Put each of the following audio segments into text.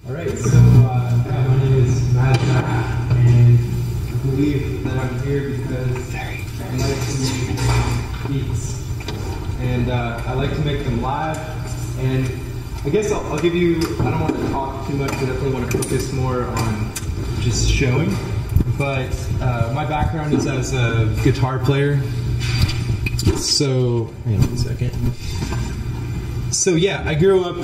All right, so yeah, my name is Matt, and I believe that I'm here because I like to make beats, and I like to make them live. And I guess I'll give you, I don't want to talk too much, I definitely want to focus more on just showing. But my background is as a guitar player. So, hang on a second. So yeah, I grew up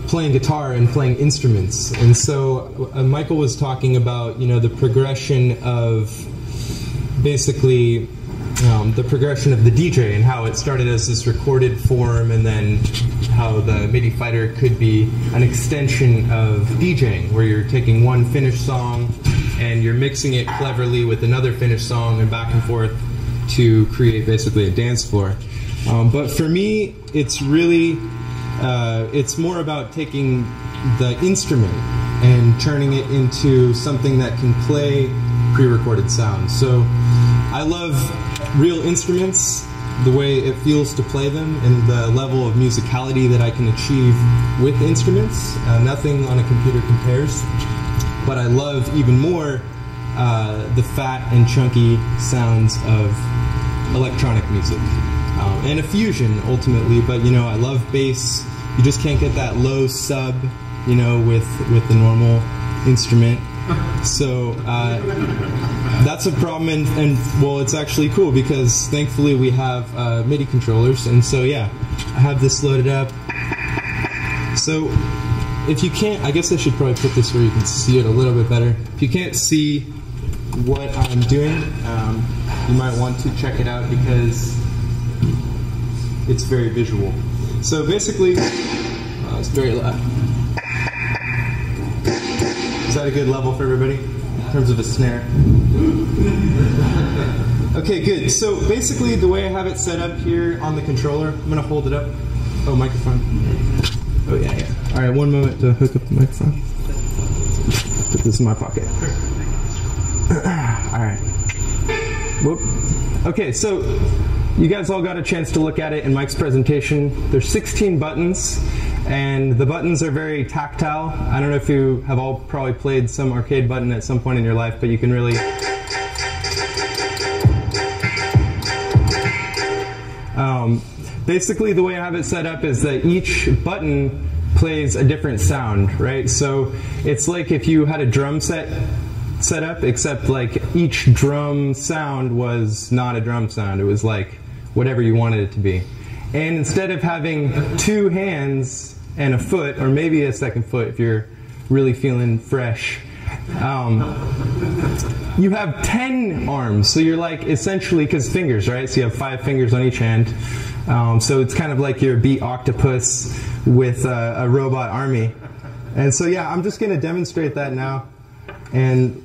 playing guitar and playing instruments, and so Michael was talking about, the progression of basically the progression of the DJ and how it started as this recorded form, and then how the MIDI fighter could be an extension of DJing, where you're taking one finished song and you're mixing it cleverly with another finished song and back and forth to create basically a dance floor. But for me, it's really it's more about taking the instrument and turning it into something that can play pre-recorded sound. So I love real instruments, the way it feels to play them, and the level of musicality that I can achieve with instruments. Nothing on a computer compares. But I love even more the fat and chunky sounds of electronic music. And a fusion, ultimately, but I love bass. You just can't get that low sub, with the normal instrument. So that's a problem, and well, it's actually cool because thankfully we have MIDI controllers, and so yeah, I have this loaded up. So if you can't, I guess I should probably put this where you can see it a little bit better. If you can't see what I'm doing, you might want to check it out because it's very visual. So basically, it's very loud. Is that a good level for everybody in terms of a snare? Okay, good. So basically, the way I have it set up here on the controller, I'm going to hold it up. Oh, microphone. Oh, yeah. All right, one moment to hook up the microphone. Put this in my pocket. All right. Whoop. Okay, so you guys all got a chance to look at it in Mike's presentation. There's 16 buttons, and the buttons are very tactile. I don't know if you have all probably played some arcade button at some point in your life, but you can really basically, the way I have it set up is that each button plays a different sound, right? So it's like if you had a drum set up, except like each drum sound was not a drum sound. It was like whatever you wanted it to be. And instead of having two hands and a foot, or maybe a second foot if you're really feeling fresh, you have 10 arms. So you're like essentially, because fingers, right? So you have 5 fingers on each hand. So it's kind of like your beat octopus with a robot army. And so yeah, I'm just going to demonstrate that now, and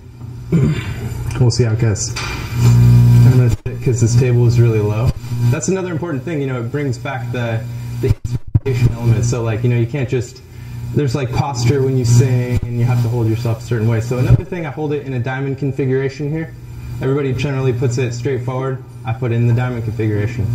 we'll see how it goes. I'm going to sit because this table is really low. That's another important thing, it brings back the instrumentation element. So like, you can't just, there's like posture when you sing, and you have to hold yourself a certain way. So another thing, I hold it in a diamond configuration here. Everybody generally puts it straight forward. I put it in the diamond configuration.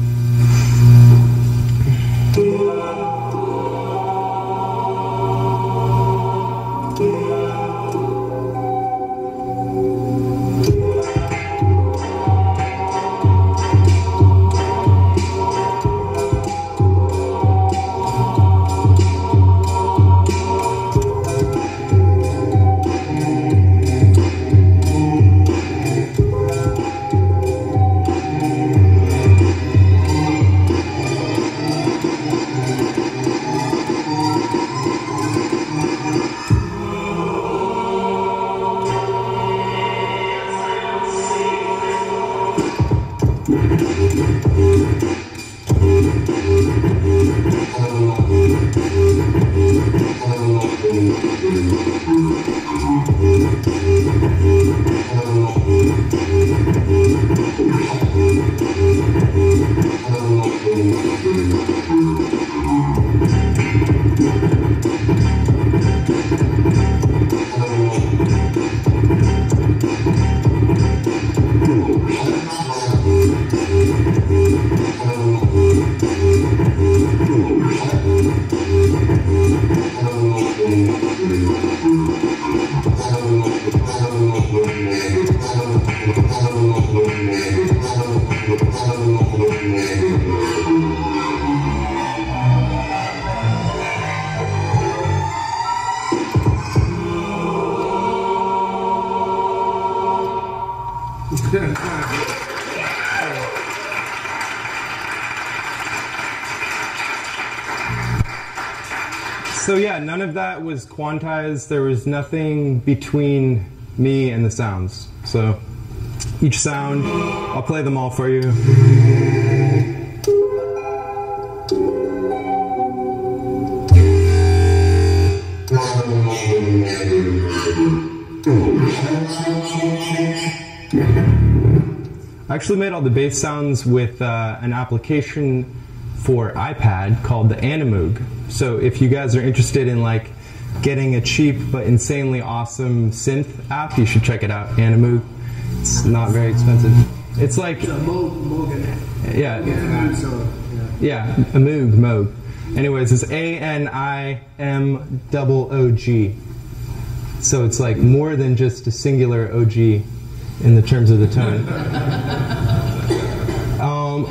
So yeah, none of that was quantized. There was nothing between me and the sounds. So each sound, I'll play them all for you. I actually made all the bass sounds with an application for iPad called the Animoog. So if you guys are interested in like getting a cheap but insanely awesome synth app, you should check it out. Animoog. It's not very expensive. It's like yeah, a Moog. Anyways, it's ANIMOOG. So it's like more than just a singular OG in the terms of the tone.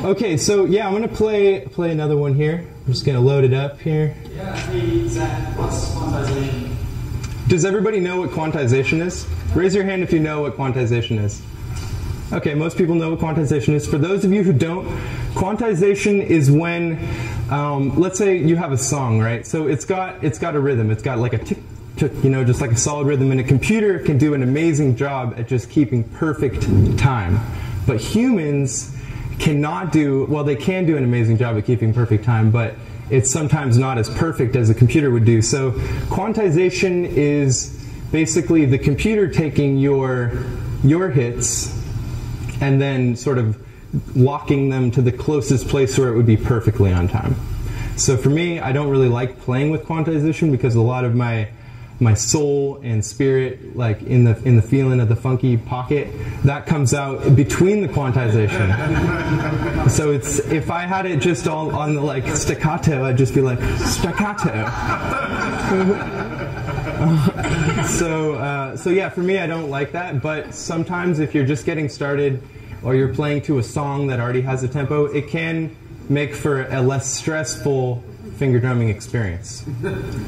Okay, so yeah, I'm gonna play another one here. I'm just gonna load it up here. Yeah, hey Zach, what's quantization? Does everybody know what quantization is? Raise your hand if you know what quantization is. Okay, most people know what quantization is. For those of you who don't, quantization is when, let's say you have a song, right? So it's got a rhythm. It's got like a tick, tick, you know, just like a solid rhythm. And a computer can do an amazing job at just keeping perfect time. But humans cannot do, well, they can do an amazing job at keeping perfect time, but it's sometimes not as perfect as a computer would do. So quantization is basically the computer taking your hits and then sort of locking them to the closest place where it would be perfectly on time. So for me, I don't really like playing with quantization because a lot of my soul and spirit, like in the feeling of the funky pocket, that comes out between the quantization. So it's, if I had it just all on the like staccato, I'd just be like staccato. So yeah, for me, I don't like that. But sometimes if you're just getting started, or you're playing to a song that already has a tempo, it can make for a less stressful finger drumming experience.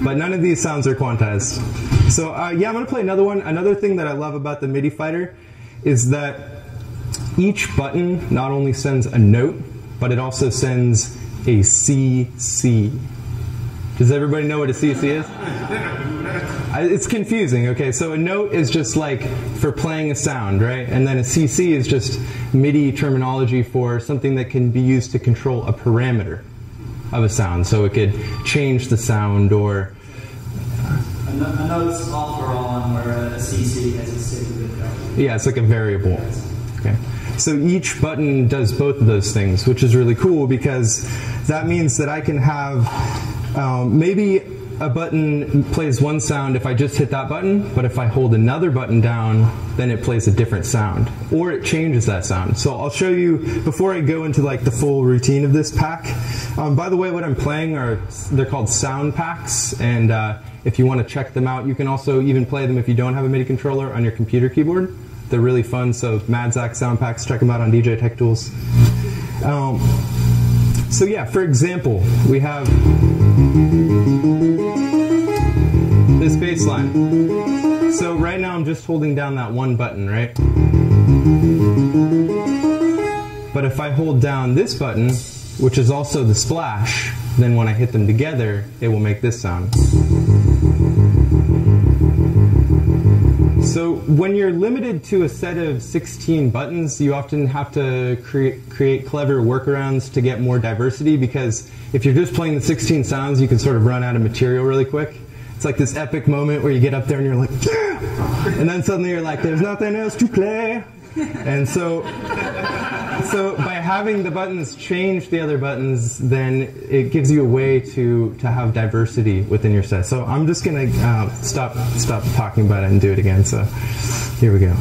But none of these sounds are quantized. So yeah, I'm going to play another one. Another thing that I love about the MIDI fighter is that each button not only sends a note, but it also sends a CC. Does everybody know what a CC is? It's confusing, okay? So a note is just like for playing a sound, right? And then a CC is just MIDI terminology for something that can be used to control a parameter of a sound. So it could change the sound, or a note's off or on, where a CC has a significant value. Yeah, it's like a variable. Okay. So each button does both of those things, which is really cool because that means that I can have maybe a button plays one sound if I just hit that button, but if I hold another button down, then it plays a different sound, or it changes that sound. So I'll show you, before I go into like the full routine of this pack. By the way, what I'm playing they're called sound packs, and if you want to check them out, you can also even play them if you don't have a MIDI controller on your computer keyboard. They're really fun, so Mad Zach sound packs, check them out on DJ Tech Tools. So yeah, for example, we have this bass line. So right now I'm just holding down that one button, right? But if I hold down this button, which is also the splash, then when I hit them together, it will make this sound. So when you're limited to a set of 16 buttons, you often have to create clever workarounds to get more diversity, because if you're just playing the 16 sounds, you can sort of run out of material really quick. It's like this epic moment where you get up there and you're like, yeah! And then suddenly you're like, there's nothing else to play. And so by having the buttons change the other buttons, then it gives you a way to have diversity within your set. So I'm just going to stop talking about it and do it again. So here we go.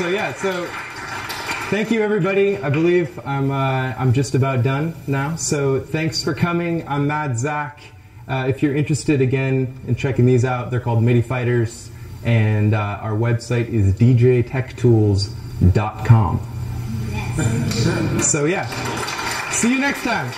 So yeah, so thank you everybody. I believe I'm just about done now. So thanks for coming. I'm Mad Zach. If you're interested again in checking these out, they're called MIDI Fighters, and our website is djtechtools.com. Yes. So yeah, see you next time.